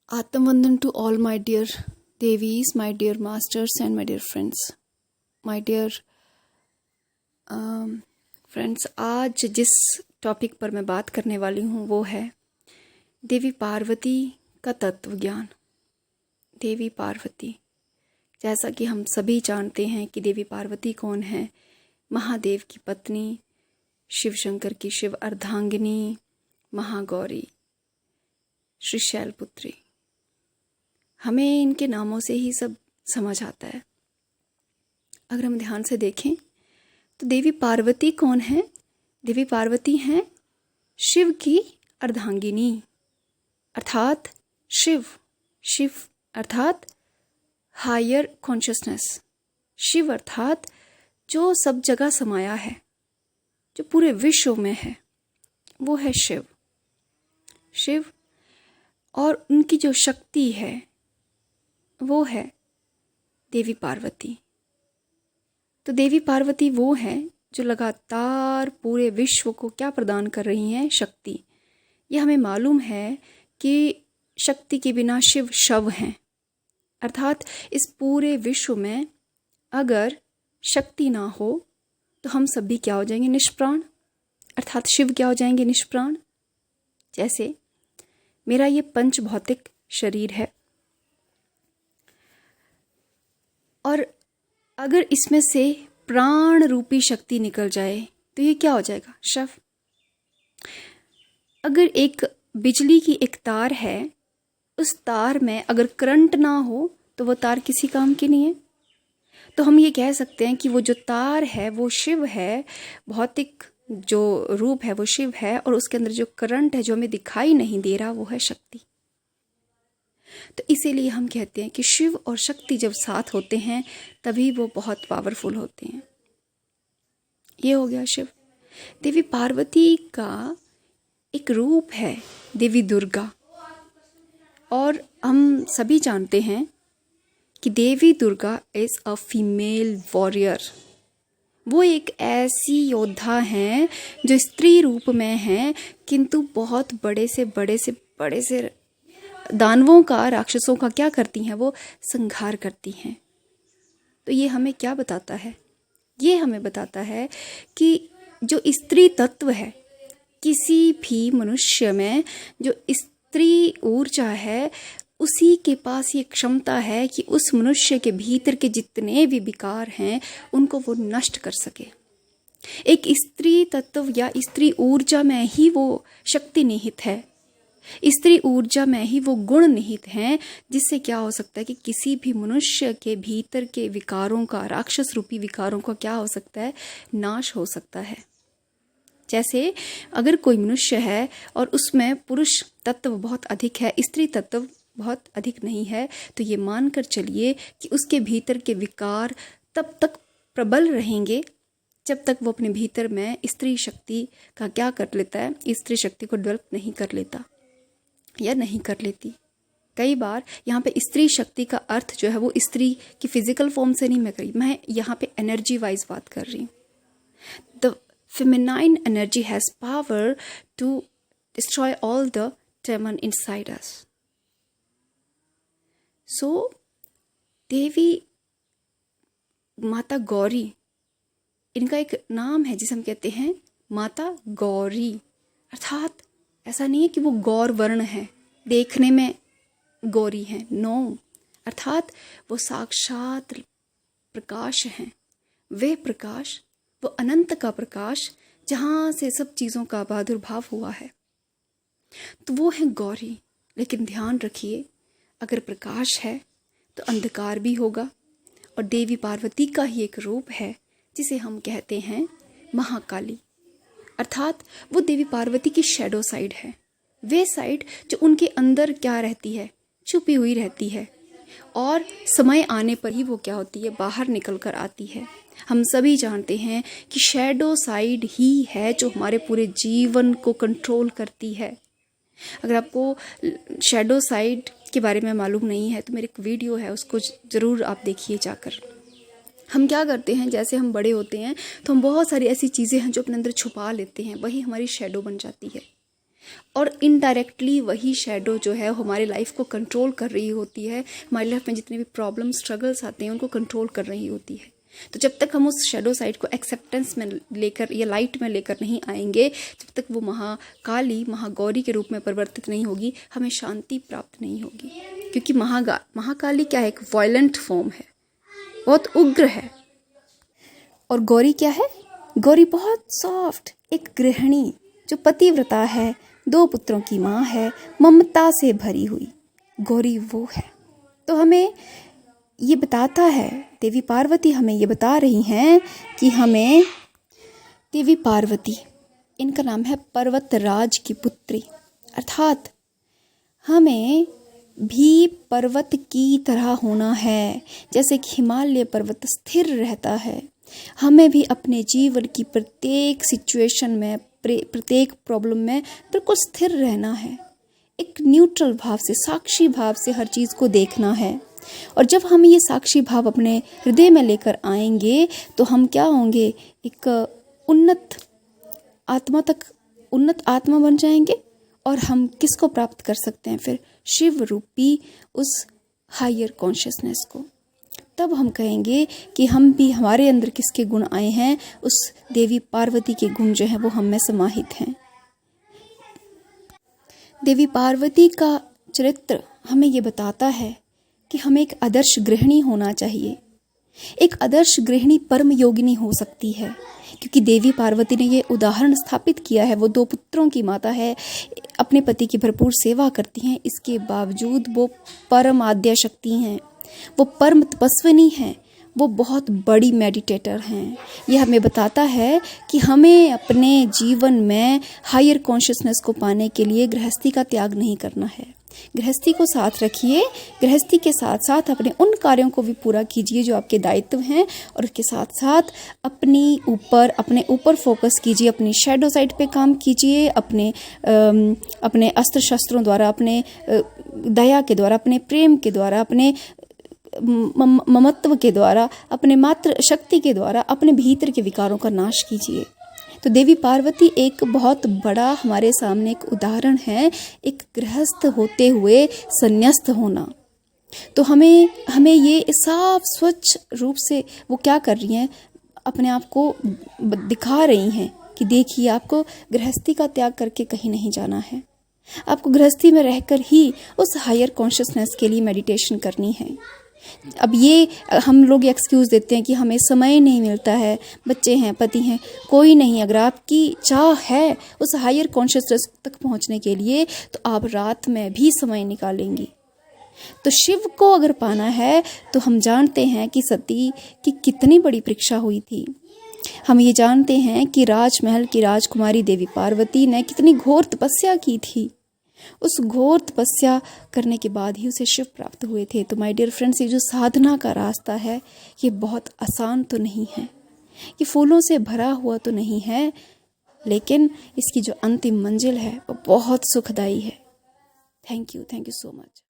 Atmavandan to all my dear Devis, my dear masters and my dear friends. My dear friends, आज जिस topic पर मैं बात करने वाली हूँ वो है देवी पार्वती का तत्व ज्ञान। देवी पार्वती, जैसा कि हम सभी जानते हैं कि देवी पार्वती कौन है। महादेव की पत्नी, शिव शंकर की शिव अर्धांगिनी, महागौरी, श्री शैलपुत्री। हमें इनके नामों से ही सब समझ आता है। अगर हम ध्यान से देखें तो देवी पार्वती कौन है? देवी पार्वती हैं शिव की अर्धांगिनी, अर्थात शिव। शिव अर्थात हायर कॉन्शियसनेस। शिव अर्थात जो सब जगह समाया है, जो पूरे विश्व में है, वो है शिव। शिव और उनकी जो शक्ति है वो है देवी पार्वती। तो देवी पार्वती वो है जो लगातार पूरे विश्व को क्या प्रदान कर रही हैं? शक्ति। यह हमें मालूम है कि शक्ति के बिना शिव शव हैं, अर्थात इस पूरे विश्व में अगर शक्ति ना हो तो हम सब भी क्या हो जाएंगे? निष्प्राण। अर्थात शिव क्या हो जाएंगे? निष्प्राण। जैसे मेरा ये पंच भौतिक शरीर है और अगर इसमें से प्राण रूपी शक्ति निकल जाए तो ये क्या हो जाएगा? शव। अगर एक बिजली की एक तार है, उस तार में अगर करंट ना हो तो वो तार किसी काम की नहीं है। तो हम ये कह सकते हैं कि वो जो तार है वो शिव है, भौतिक जो रूप है वो शिव है, और उसके अंदर जो करंट है जो हमें दिखाई नहीं दे रहा वो है शक्ति। तो इसीलिए हम कहते हैं कि शिव और शक्ति जब साथ होते हैं तभी वो बहुत पावरफुल होते हैं। ये हो गया शिव। देवी पार्वती का एक रूप है देवी दुर्गा, और हम सभी जानते हैं कि Devi Durga is a female warrior. वो एक ऐसी योद्धा हैं जो स्त्री रूप में हैं, किंतु बहुत बड़े से दानवों का, राक्षसों का क्या करती हैं? वो संहार करती हैं। तो ये हमें क्या बताता है? ये हमें बताता है कि जो स्त्री तत्व है, किसी भी मनुष्य में जो स्त्री ऊर्जा है, उसी के पास ये क्षमता है कि उस मनुष्य के भीतर के जितने भी विकार हैं उनको वो नष्ट कर सके। एक स्त्री तत्व या स्त्री ऊर्जा में ही वो शक्ति निहित है, स्त्री ऊर्जा में ही वो गुण निहित हैं, जिससे क्या हो सकता है कि किसी भी मनुष्य के भीतर के विकारों का, राक्षस रूपी विकारों का क्या हो सकता है? नाश हो सकता है। जैसे अगर कोई मनुष्य है और उसमें पुरुष तत्व बहुत अधिक है, स्त्री तत्व बहुत अधिक नहीं है, तो ये मानकर चलिए कि उसके भीतर के विकार तब तक प्रबल रहेंगे जब तक वो अपने भीतर में स्त्री शक्ति का क्या कर लेता है? स्त्री शक्ति को डेवलप नहीं कर लेता या नहीं कर लेती। कई बार यहाँ पे स्त्री शक्ति का अर्थ जो है वो स्त्री की फिजिकल फॉर्म से नहीं मैं करी, मैं यहाँ पे एनर्जी वाइज बात कर रही हूँ। The feminine energy has power to destroy all the demon inside us. So Devi Mata Gauri, इनका एक नाम है जिसे हम कहते हैं माता गौरी। अर्थात ऐसा नहीं है कि वो गौर वर्ण है, देखने में गौरी है, नो। अर्थात वो साक्षात प्रकाश हैं। वे प्रकाश, वो अनंत का प्रकाश जहाँ से सब चीज़ों का प्रादुर्भाव हुआ है, तो वो है गौरी। लेकिन ध्यान रखिए, अगर प्रकाश है तो अंधकार भी होगा, और देवी पार्वती का ही एक रूप है जिसे हम कहते हैं महाकाली। अर्थात वो देवी पार्वती की शैडो साइड है, वे साइड जो उनके अंदर क्या रहती है? छुपी हुई रहती है, और समय आने पर ही वो क्या होती है? बाहर निकल कर आती है। हम सभी जानते हैं कि शैडो साइड ही है जो हमारे पूरे जीवन को कंट्रोल करती है। अगर आपको शैडो साइड के बारे में मालूम नहीं है तो मेरी एक वीडियो है, उसको ज़रूर आप देखिए जाकर। हम क्या करते हैं, जैसे हम बड़े होते हैं तो हम बहुत सारी ऐसी चीज़ें हैं जो अपने अंदर छुपा लेते हैं, वही हमारी शैडो बन जाती है। और इनडायरेक्टली वही शेडो जो है हमारे लाइफ को कंट्रोल कर रही होती है, हमारी लाइफ में जितने भी प्रॉब्लम स्ट्रगल्स आते हैं उनको कंट्रोल कर रही होती है। तो जब तक हम उस शेडो साइड को एक्सेप्टेंस में लेकर या लाइट में लेकर नहीं आएंगे, जब तक वो महाकाली महागौरी के रूप में परिवर्तित नहीं होगी, हमें शांति प्राप्त नहीं होगी। क्योंकि महाकाली क्या है, एक वायलेंट फॉर्म है, बहुत उग्र है। और गौरी क्या है, गौरी बहुत सॉफ्ट, एक गृहिणी जो पतिव्रता है, 2 पुत्रों की माँ है, ममता से भरी हुई गौरी वो है। तो हमें ये बताता है, देवी पार्वती हमें ये बता रही हैं कि हमें, देवी पार्वती इनका नाम है पर्वतराज की पुत्री, अर्थात हमें भी पर्वत की तरह होना है। जैसे कि हिमालय पर्वत स्थिर रहता है, हमें भी अपने जीवन की प्रत्येक सिचुएशन में, प्रत्येक प्रॉब्लम में बिल्कुल स्थिर रहना है। एक न्यूट्रल भाव से, साक्षी भाव से हर चीज़ को देखना है। और जब हम ये साक्षी भाव अपने हृदय में लेकर आएंगे तो हम क्या होंगे, एक उन्नत आत्मा बन जाएंगे। और हम किसको प्राप्त कर सकते हैं फिर, शिव रूपी उस हायर कॉन्शियसनेस को। तब हम कहेंगे कि हम भी, हमारे अंदर किसके गुण आए हैं, उस देवी पार्वती के गुण जो हैं वो हम में समाहित हैं। देवी पार्वती का चरित्र हमें ये बताता है कि हमें एक आदर्श गृहिणी होना चाहिए। एक आदर्श गृहिणी परम योगिनी हो सकती है, क्योंकि देवी पार्वती ने ये उदाहरण स्थापित किया है। वो 2 पुत्रों की माता है, अपने पति की भरपूर सेवा करती हैं, इसके बावजूद वो परम आद्या शक्ति हैं, वो परम तपस्विनी हैं, वो बहुत बड़ी मेडिटेटर हैं। ये हमें बताता है कि हमें अपने जीवन में हायर कॉन्शियसनेस को पाने के लिए गृहस्थी का त्याग नहीं करना है। गृहस्थी को साथ रखिए, गृहस्थी के साथ साथ अपने उन कार्यों को भी पूरा कीजिए जो आपके दायित्व हैं, और उसके साथ साथ अपने ऊपर फोकस कीजिए, अपनी शैडो साइड पे काम कीजिए, अपने अस्त्र शस्त्रों द्वारा, अपने दया के द्वारा, अपने प्रेम के द्वारा, अपने ममत्व के द्वारा, अपने मातृ शक्ति के द्वारा अपने भीतर के विकारों का नाश कीजिए। तो देवी पार्वती एक बहुत बड़ा हमारे सामने एक उदाहरण है, एक गृहस्थ होते हुए संन्यास्त होना। तो हमें ये साफ स्वच्छ रूप से वो क्या कर रही हैं, अपने आप को दिखा रही हैं कि देखिए, आपको गृहस्थी का त्याग करके कहीं नहीं जाना है, आपको गृहस्थी में रहकर ही उस हायर कॉन्शियसनेस के लिए मेडिटेशन करनी है। अब ये हम लोग एक्सक्यूज़ देते हैं कि हमें समय नहीं मिलता है, बच्चे हैं, पति हैं, कोई नहीं। अगर आपकी चाह है उस हायर कॉन्शियसनेस तक पहुंचने के लिए तो आप रात में भी समय निकालेंगी। तो शिव को अगर पाना है तो हम जानते हैं कि सती की कितनी बड़ी परीक्षा हुई थी। हम ये जानते हैं कि राजमहल की राजकुमारी देवी पार्वती ने कितनी घोर तपस्या की थी। उस घोर तपस्या करने के बाद ही उसे शिव प्राप्त हुए थे। तो माय डियर फ्रेंड्स, ये जो साधना का रास्ता है ये बहुत आसान तो नहीं है, ये फूलों से भरा हुआ तो नहीं है, लेकिन इसकी जो अंतिम मंजिल है वो बहुत सुखदायी है। Thank you so much.